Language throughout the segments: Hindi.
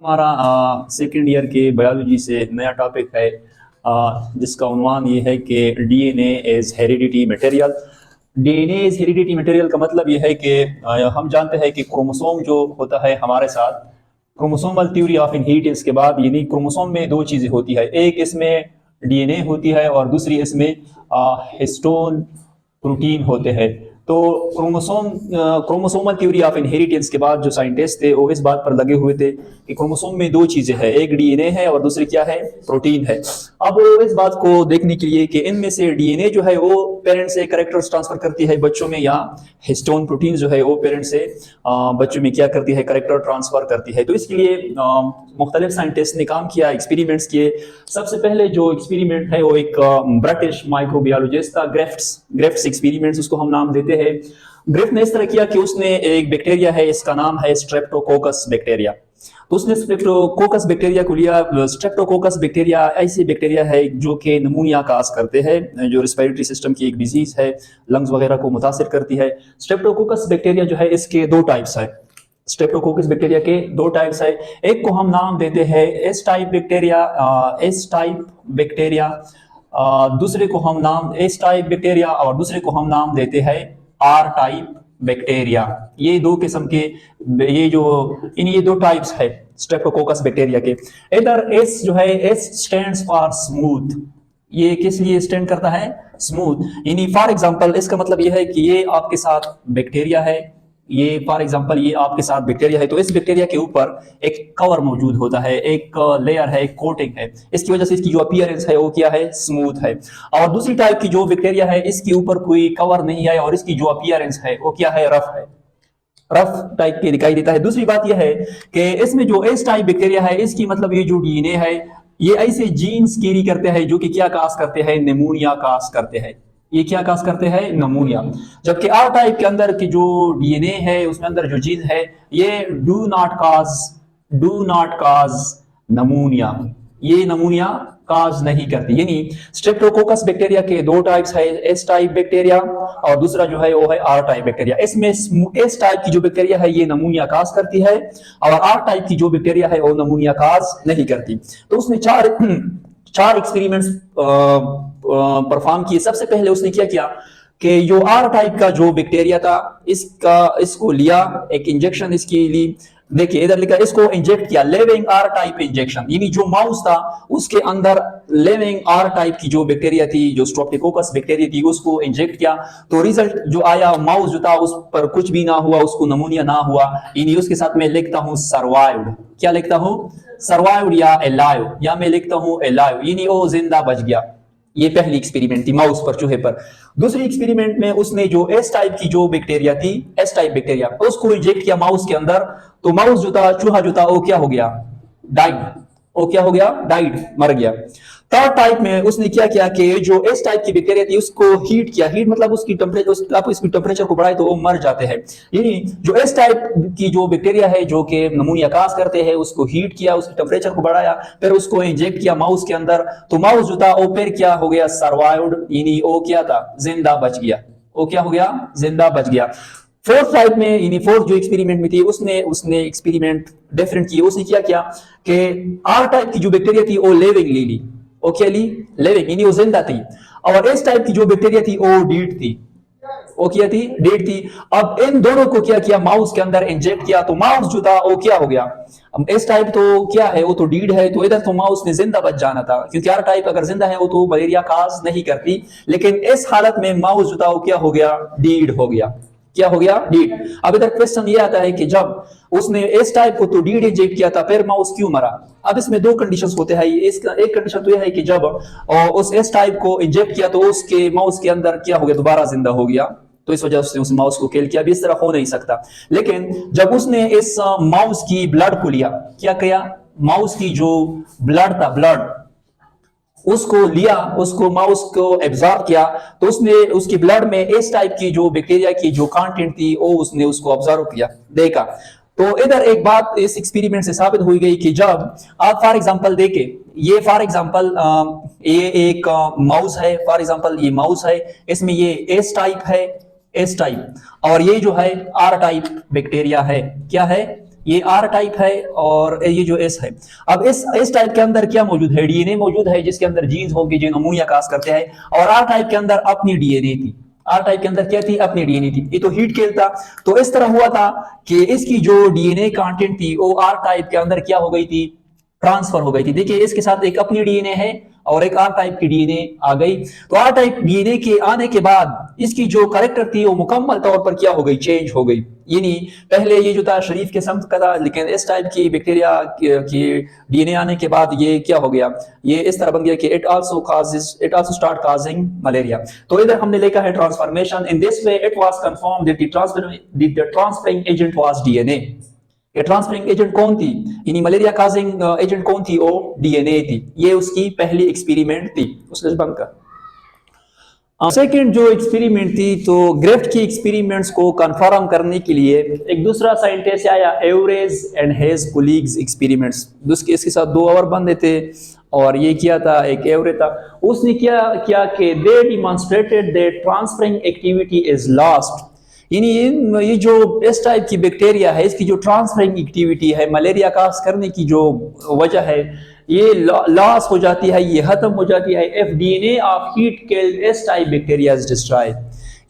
हमारा सेकेंड ईयर के बायोलॉजी से नया टॉपिक है जिसका उन्वान ये है कि DNA is heredity material. DNA is heredity material का मतलब ये है कि हम जानते हैं कि क्रोमोसोम जो होता है हमारे साथ, क्रोमोसोमल थ्योरी ऑफ इनहेरिटेंस के बाद यानी क्रोमोसोम में दो चीज़ें होती है, एक इसमें डीएनए होती है और दूसरी इसमें हिस्टोन प्रोटीन होते हैं। तो क्रोमोसोमल थ्योरी ऑफ इनहेरिटेंस के बाद जो साइंटिस्ट थे वो इस बात पर लगे हुए थे कि क्रोमोसोम में दो चीजें हैं, एक डीएनए है और दूसरी क्या है, प्रोटीन है। अब वो इस बात को देखने के लिए कि इनमें से डीएनए जो है वो पेरेंट्स से कैरेक्टर्स ट्रांसफर करती है बच्चों में, या हिस्टोन प्रोटीन जो है वो पेरेंट्स से बच्चों में क्या करती है, कैरेक्टर ट्रांसफर करती है। तो इसके लिए मुख्तलिफ साइंटिस्ट ने काम किया, एक्सपेरिमेंट्स किए। सबसे पहले जो एक्सपेरिमेंट है वो एक ब्रिटिश माइक्रोबायोलॉजिस्ट था, ग्रेफ्ट्स एक्सपेरिमेंट्स उसको हम नाम देते हैं। ग्रिफ्ट ने इस तरह किया कि उसने एक बैक्टीरिया है, इसका नाम है स्ट्रेप्टोकोकस बैक्टीरिया। तो उसने स्ट्रेप्टोकोकस बैक्टीरिया को लिया। स्ट्रेप्टोकोकस बैक्टीरिया ऐसी बैक्टीरिया है जो कि नमूनिया काज करते हैं, जो रेस्पिरेटरी सिस्टम की एक डिजीज है, लंग्स वगैरह को मुतासिर करती है। स्ट्रेप्टोकोकस बैक्टीरिया जो है इसके दो टाइप्स है। स्ट्रेप्टोकोकस बैक्टीरिया के दो टाइप्स है, एक को हम नाम देते हैं एस टाइप बैक्टीरिया, दूसरे को हम नाम एस टाइप बैक्टीरिया और दूसरे को हम नाम देते हैं आर टाइप बैक्टीरिया। ये दो किस्म के ये दो टाइप्स है स्ट्रेप्टोकोकस बैक्टीरिया के। इधर एस जो है, एस स्टैंड्स फॉर स्मूथ। ये किस लिए स्टैंड करता है, स्मूथ। यानी फॉर एग्जांपल इसका मतलब ये है कि ये आपके साथ बैक्टीरिया है, ये फॉर एग्जांपल ये आपके साथ बैक्टीरिया है, तो इस बैक्टीरिया के ऊपर एक कवर मौजूद होता है, एक लेयर है, एक कोटिंग है। इसकी वजह से इसकी जो अपीयरेंस है वो क्या है, स्मूथ है। और दूसरी टाइप की जो बैक्टीरिया है इसके ऊपर कोई कवर नहीं है और इसकी जो अपीयरेंस है वो क्या है, रफ है, रफ टाइप के दिखाई देता है। दूसरी बात यह है कि इसमें जो एस टाइप बैक्टीरिया है इसकी मतलब ये जो डीएनए है ये ऐसे जीन्स कैरी करते हैं जो कि क्या काज करते हैं, निमोनिया काज करते हैं। ये क्या काज करते हैं, नमूनिया। जबकि आर टाइप के अंदर की जो डीएनए है उसमें अंदर जो जीन है ये डू नॉट काज नमूनिया, ये नमूनिया काज नहीं करती। यानी स्ट्रेप्टोकोकस बैक्टीरिया के दो टाइप्स है, एस टाइप बैक्टीरिया और दूसरा जो है वो है आर टाइप बैक्टीरिया। इसमें एस टाइप की जो बैक्टीरिया है ये नमूनिया काज करती है और आर टाइप की जो बैक्टीरिया है वो नमूनिया काज नहीं करती। तो उसने चार एक्सपेरिमेंट्स परफॉर्म किए। सबसे पहले उसने क्या किया कि जो आर टाइप का जो बैक्टीरिया था इसको लिया, एक इंजेक्शन इसकी ली। देखिए इधर लिखा, इसको इंजेक्ट किया, लिविंग आर टाइप इंजेक्शन। यानी जो माउस था उसके अंदर लिविंग आर टाइप की जो बैक्टीरिया थी, जो स्ट्रेप्टोकोकस बैक्टीरिया थी, उसको इंजेक्ट किया। तो रिजल्ट जो आया, माउस जो था उस पर कुछ भी ना हुआ, उसको नमूनिया ना हुआ। यानी उसके साथ मैं लिखता हूं सर्वाइव्ड। क्या लिखता हूं, सर्वाइव्ड या एलाइव, या मैं लिखता हूं एलाइव, यानी वो जिंदा बच गया। ये पहली एक्सपेरिमेंट थी माउस पर, चूहे पर। दूसरी एक्सपेरिमेंट में उसने जो एस टाइप की जो बैक्टीरिया थी, एस टाइप बैक्टीरिया, उसको इंजेक्ट किया माउस के अंदर। तो माउस जो था, चूहा जो था वो क्या हो गया, डाइड। वो क्या हो गया, डाइड, मर गया। थर्ड टाइप में उसने क्या किया कि जो एस टाइप की बैक्टीरिया थी उसको हीट किया। हीट मतलब उसकी टेम्परेचर, आप इसकी टेम्परेचर को बढ़ाए तो वो मर जाते हैं। यानी जो एस टाइप की जो बैक्टीरिया है जो कि नमूनिया काज करते हैं, उसको हीट किया, उसकी टेम्परेचर को बढ़ाया, फिर उसको इंजेक्ट किया माउस के अंदर। तो माउस जो था वो फिर क्या हो गया, सर्वाइव्ड, यानी वो क्या था, जिंदा बच गया। वो क्या हो गया, जिंदा बच गया। फोर्थ टाइप में, यानी फोर्थ जो एक्सपेरिमेंट में थी, उसने एक्सपेरिमेंट डिफरेंट किया। उसने क्या किया कि आर टाइप की जो बैक्टीरिया थी वो लिविंग ले ली। वो क्या ली, लिविंग, यानी वो जिंदा थी। और एस टाइप की जो बैक्टीरिया थी वो डेड थी। वो क्या थी, डेड थी। अब इन दोनों को क्या किया, माउस के अंदर इंजेक्ट किया। तो माउस जो था वो क्या हो गया, एस टाइप तो क्या है, वो तो डीड है। तो इधर तो माउस ने जिंदा बच जाना था, क्योंकि आर टाइप अगर जिंदा है वो तो मलेरिया काज नहीं करती। लेकिन इस हालत में माउस जो था वो क्या हो गया, डीड हो गया। क्या हो गया, डीड। अब इधर क्वेश्चन ये आता है कि जब उसने एस टाइप को तो डीड इंजेक्ट किया था, फिर माउस क्यों मरा। अब इसमें दो कंडीशंस होते हैं। इसका एक कंडीशन तो यह है कि जब उस एस टाइप को इंजेक्ट किया तो उसके माउस के अंदर क्या हो गया, दोबारा जिंदा हो गया, तो इस वजह से उस माउस को किल किया। भी इस तरह हो नहीं सकता। लेकिन जब उसने इस माउस की ब्लड को लिया, क्या किया, माउस की जो ब्लड था, ब्लड उसको लिया, उसको माउस को एब्जॉर्ब किया, तो उसने उसकी ब्लड में इस टाइप की जो बैक्टीरिया की जो कंटेंट थी वो उसने उसको ऑब्जर्व किया, देखा। तो इधर एक बात इस एक्सपेरिमेंट से साबित हुई गई कि जब आप फॉर एग्जांपल देखें, ये फॉर एग्जांपल ये एक माउस है, फॉर एग्जांपल ये माउस है, इसमें ये एस टाइप है, एस टाइप, और ये जो है आर टाइप बैक्टीरिया है। क्या है, ये आर टाइप है और ये जो एस है। अब इस टाइप के अंदर क्या मौजूद है, डीएनए मौजूद है जिसके अंदर जीन्स होंगे जो नमूनिया कास्ट करते हैं, और आर टाइप के अंदर अपनी डीएनए थी। आर टाइप के अंदर क्या थी, अपनी डीएनए थी। ये तो हीट केल था, तो इस तरह हुआ था कि इसकी जो डीएनए कंटेंट थी वो आर टाइप के अंदर क्या हो गई थी, ट्रांसफर हो गई थी। देखिए इसके साथ एक अपनी डीएनए है और एक आर टाइप की डीएनए आ गई। तो आर टाइप डीएनए के आने के बाद इसकी जो कैरेक्टर थी वो मुकम्मल तौर पर क्या हो गई, चेंज हो गई। यानी पहले ये जो था शरीफ के समत का था, लेकिन इस टाइप की बैक्टीरिया की डीएनए आने के बाद ये क्या हो गया, ये इस तरह बन गया कि it also start causing malaria. तो इधर हमने लिखा है transformation, in this way it was confirm that the transferring agent was DNA. ये ट्रांसफरिंग एजेंट कौन थी, यानी मलेरिया काजिंग एजेंट कौन थी, वो डीएनए थी। ये उसकी पहली एक्सपेरिमेंट थी। उसने बंद कर सेकेंड जो एक्सपेरिमेंट थी, तो ग्रेफ्ट की एक्सपेरिमेंट्स को कंफर्म करने के लिए एक दूसरा साइंटिस्ट आया, average and hedge colleagues experiments. इसके साथ दो और बंदे थे और ये किया था, एक एवरे था। उसने क्या किया कि they demonstrated that transferring activity is lost, यानी ये जो इस टाइप की बैक्टीरिया है इसकी जो ट्रांसफरिंग एक्टिविटी है, मलेरिया काज करने की जो वजह है, ये लॉस हो जाती है, ये खत्म हो जाती है if DNA of heat killed इस टाइप बैक्टीरिया इज डिस्ट्रॉयड।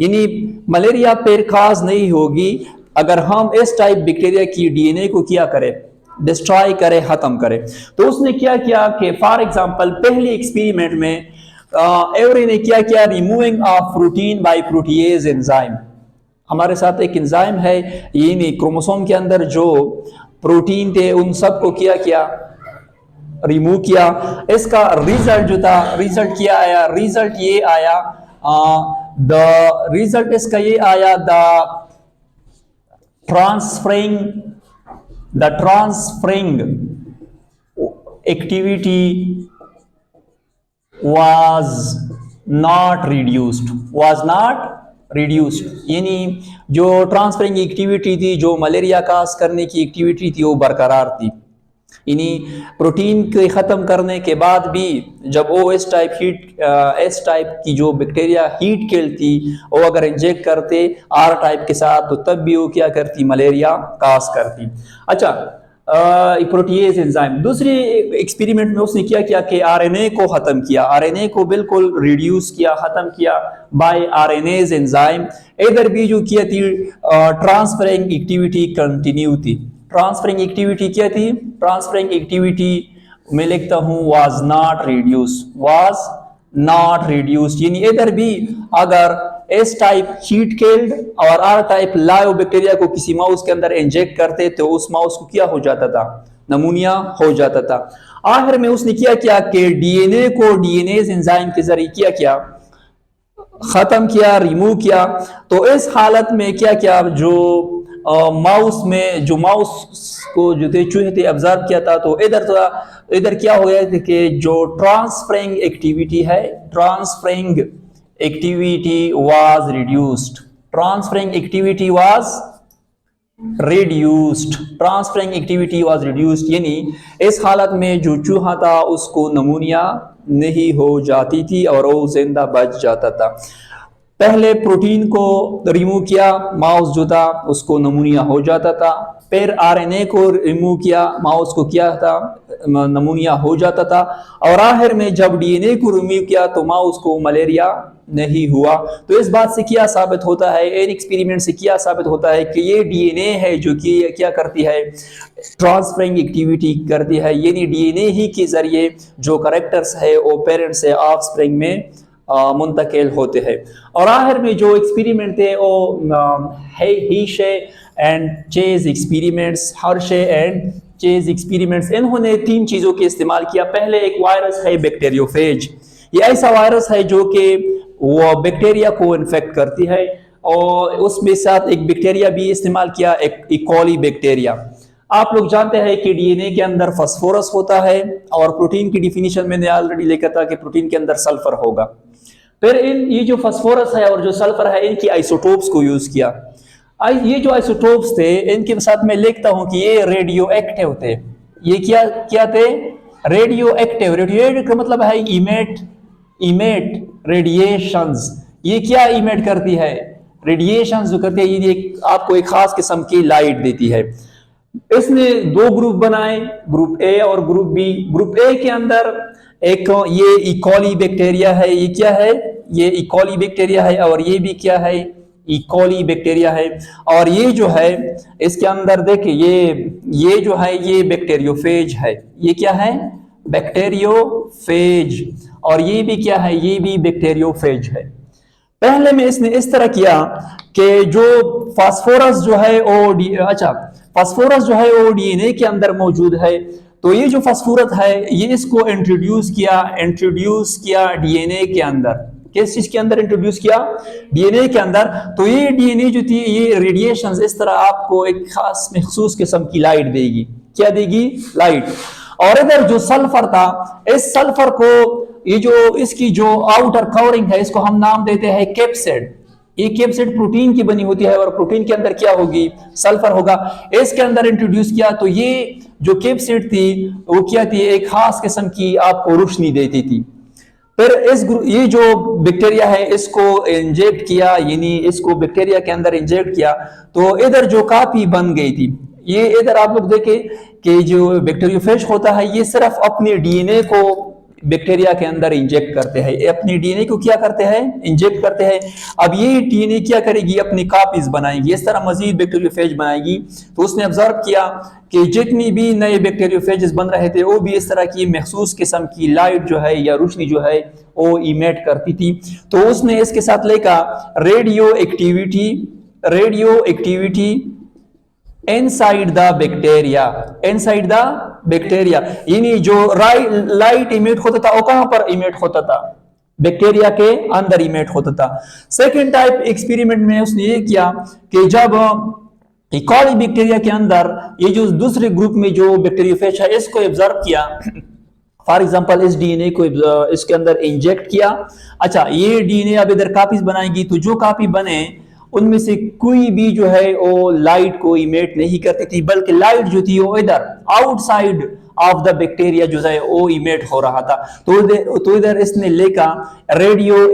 यानी मलेरिया फिर काज नहीं होगी अगर हम इस टाइप बैक्टीरिया की डीएनए को क्या करें, डिस्ट्रॉय करें, खत्म करें। तो उसने क्या किया कि फॉर एग्जांपल पहले एक्सपेरिमेंट में एवरे ने क्या किया, removing of protein bye protease enzyme. हमारे साथ एक एंजाइम है, यानी क्रोमोसोम के अंदर जो प्रोटीन थे उन सबको किया रिमूव किया। इसका रिजल्ट जो था, रिजल्ट क्या आया, रिजल्ट ये आया, द रिजल्ट इसका ये आया, the transferring activity was not reduced, यानी जो ट्रांसफरिंग एक्टिविटी थी, जो मलेरिया काज करने की एक्टिविटी थी, वो बरकरार थी। यानी प्रोटीन के ख़त्म करने के बाद भी जब वो इस टाइप की जो बैक्टीरिया हीट किल थी, वो अगर इंजेक्ट करते आर टाइप के साथ, तो तब भी वो क्या करती, मलेरिया काज करती। अच्छा, प्रोटीएज एंजाइम। दूसरी एक्सपेरिमेंट में उसने क्या किया कि आरएनए को खत्म किया, आरएनए को बिल्कुल रिड्यूस किया, खत्म किया बाय आरएनएज एंजाइम। इधर भी जो किया थी ट्रांसफरिंग एक्टिविटी कंटिन्यू थी। ट्रांसफरिंग एक्टिविटी क्या थी, ट्रांसफरिंग एक्टिविटी मैं लिखता हूं वाज नॉट रिड्यूस्ड, यानी इधर भी अगर एस टाइप हीट किल्ड और आर टाइप लाइव बैक्टीरिया को किसी माउस के अंदर इंजेक्ट करते तो उस माउस को क्या हो जाता था, नमूनिया हो जाता था। आखिर में उसने क्या किया कि डीएनए को डीएनएज एंजाइम के जरिए क्या खत्म किया, रिमूव किया। तो इस हालत में क्या किया, जो माउस को जो थे चूहे थे ऑब्जर्व किया था, तो इधर क्या हो गया कि जो ट्रांसफरिंग एक्टिविटी है, transferring activity was reduced, transferring activity was reduced, यानी इस हालत में जो चूहा था उसको नमूनिया नहीं हो जाती थी और वो जिंदा बच जाता था। पहले प्रोटीन को रिमूव किया, माउस जो था उसको नमूनिया हो जाता था। फिर आरएनए को रिमूव किया, माउस को क्या था, नमूनिया हो जाता था। और आखिर में जब डीएनए को रिमूव किया तो माउस को मलेरिया नहीं हुआ। तो इस बात से क्या साबित होता है, इन एक्सपेरिमेंट से क्या साबित होता है कि ये डीएनए है जो कि क्या करती है, ट्रांसफरिंग एक्टिविटी करती है। यानी डीएनए ही के जरिए जो कैरेक्टर्स है वो पेरेंट से ऑफस्प्रिंग में मुंतकिल होते हैं। और आखिर में जो एक्सपेरिमेंट थे वो है Hershey and Chase experiments, Hershey and Chase experiments. इन्होंने तीन चीज़ों के इस्तेमाल किया। पहले एक वायरस है बैक्टीरियोफेज, ये ऐसा वायरस है जो कि वो बैक्टीरिया को इन्फेक्ट करती है, और उसमें साथ एक बैक्टीरिया भी इस्तेमाल किया, एक इकोली बैक्टीरिया। आप लोग जानते हैं कि डीएनए के अंदर फास्फोरस होता है, और प्रोटीन की डिफिनीशन मैंने ऑलरेडी लिखा था कि प्रोटीन के अंदर सल्फर होगा। फिर ये जो फास्फोरस है और जो सल्फर है, इनकी आइसोटोप्स को यूज किया। ये जो आइसोटोप्स थे, इनके साथ मैं लिखता हूं कि ये रेडियो एक्टिव थे। ये क्या थे, रेडियो एक्टिव। रेडियो का मतलब है इमेट रेडिएशंस। ये क्या इमेट करती है, रेडिएशंस जो करती है, ये आपको एक खास किस्म की लाइट देती है। इसने दो ग्रुप बनाए, ग्रुप ए और ग्रुप बी। ग्रुप ए के अंदर एक ये इकोली बैक्टीरिया है, ये क्या है, ये इकोली बैक्टीरिया है, और ये भी क्या है, इकोली बैक्टीरिया है। और ये जो है इसके अंदर देखिए ये जो है ये बैक्टीरियोफेज है, ये क्या है, बैक्टीरियोफेज। और ये भी क्या है, ये भी बैक्टीरियोफेज है। पहले में इसने इस तरह किया कि जो फास्फोरस जो है फास्फोरस जो है वो डीएनए के अंदर मौजूद है। तो ये जो फास्फोरस है ये इसको इंट्रोड्यूस किया डीएनए के अंदर। किस चीज के अंदर इंट्रोड्यूस किया, डीएनए के अंदर। तो ये डीएनए जो थी ये रेडिएशंस इस तरह आपको एक खास महसूस किस्म की लाइट देगी। क्या देगी, लाइट। और इधर जो सल्फर था, इस सल्फर को ये जो इसकी जो आउटर कवरिंग है इसको हम नाम देते हैं कैप्सिड। ये कैप्सिड प्रोटीन की बनी होती है और प्रोटीन के अंदर क्या होगी, सल्फर होगा। इसके अंदर इंट्रोड्यूस किया तो ये जो कैप्सिड थी वो क्या थी, एक खास किस्म की आपको रोशनी देती थी। फिर ये जो बैक्टीरिया है इसको इंजेक्ट किया, यानी इसको बैक्टीरिया के अंदर इंजेक्ट किया तो इधर जो कॉपी बन गई थी। ये इधर आप लोग देखें कि जो बैक्टीरियोफेज होता है ये सिर्फ अपने डीएनए को बैक्टीरिया के अंदर इंजेक्ट करते हैं, अपनी डीएनए को क्या करते हैं, इंजेक्ट करते हैं। अब ये डीएनए क्या करेगी, अपनी कॉपीज बनाएगी, इस तरह मजीद बैक्टीरियोफेज बनाएगी। तो उसने ऑब्जर्व किया कि जितनी भी नए बैक्टीरियोफेजेस बन रहे थे वो भी इस तरह की महसूस किस्म की लाइट जो है या रोशनी जो है वो इमेट करती थी। तो उसने इसके साथ लेकर radio activity inside the bacteria, यानी जो लाइट इमिट होता था वो कहां पर इमिट होता था, बैक्टीरिया के अंदर इमिट होता था। सेकेंड टाइप एक्सपेरिमेंट में उसने ये किया कि जब इकोली बैक्टीरिया के अंदर ये जो दूसरे ग्रुप में जो बैक्टीरियोफेज है इसको ऑब्जर्व किया, फॉर एग्जांपल इस डीएनए को इसके अंदर इंजेक्ट किया। अच्छा, ये डीएनए अब इधर कॉपीज बनाएगी, तो जो कॉपी बने उनमें से कोई भी जो है वो लाइट को इमेट नहीं करती थी, बल्कि लाइट जो थी वो इधर आउटसाइड ऑफ द बैक्टीरिया जो है वो इमेट हो रहा था। तो इधर इसने लेकर radio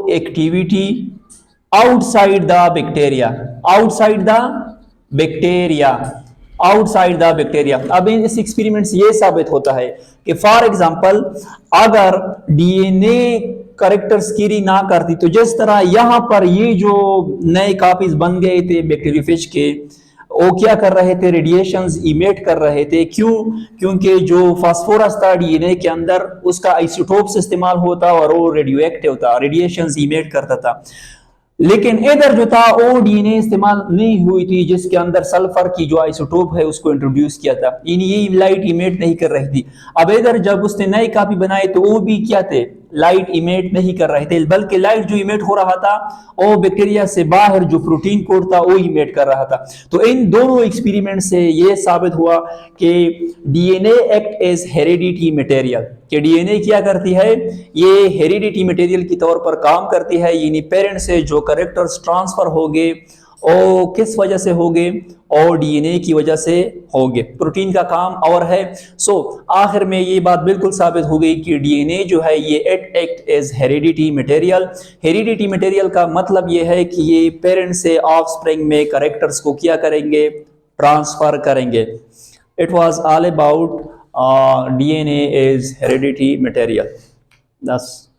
activity outside the bacteria. अब इस एक्सपेरिमेंट से ये साबित होता है कि फॉर एग्जांपल अगर डीएनए करेक्टर्स कैरी ना करती तो जिस तरह यहां पर ये जो नए कॉपीज बन गए थे बैक्टीरियोफेज के, वो क्या कर रहे थे, रेडिएशंस इमेट कर रहे थे। क्योंकि जो फास्फोरस था डीएनए के अंदर उसका आइसोटोप्स इस्तेमाल होता और वो रेडियो एक्टिव था, रेडिएशंस इमेट करता था। लेकिन इधर जो था वो डीएनए इस्तेमाल नहीं हुई थी जिसके अंदर सल्फर की जो आइसोटोप है उसको इंट्रोड्यूस किया था, यानी ये लाइट इमेट नहीं कर रही थी। अब इधर जब उसने नई कॉपी बनाई तो वो भी क्या थे, लाइट इमेट नहीं कर रहे थे, बल्कि लाइट जो इमेट हो रहा था वो बैक्टीरिया से बाहर जो प्रोटीन कोड था वो इमेट कर रहा था। तो इन दोनों एक्सपेरिमेंट से ये साबित हुआ कि DNA act as heredity material, कि डीएनए क्या करती है, ये हेरिडिटी मटेरियल के तौर पर काम करती है, यानी पेरेंट से जो कैरेक्टर्स ट्रांसफर होंगे वो किस वजह से होंगे, और डीएनए की वजह से होंगे। प्रोटीन का काम और है। आखिर में ये बात बिल्कुल साबित हो गई कि डीएनए जो है ये act as heredity material. Heredity material का मतलब ये है कि ये पेरेंट से ऑफस्प्रिंग में कैरेक्टर्स को क्या करेंगे, ट्रांसफर करेंगे। It was all about DNA is heredity material. That's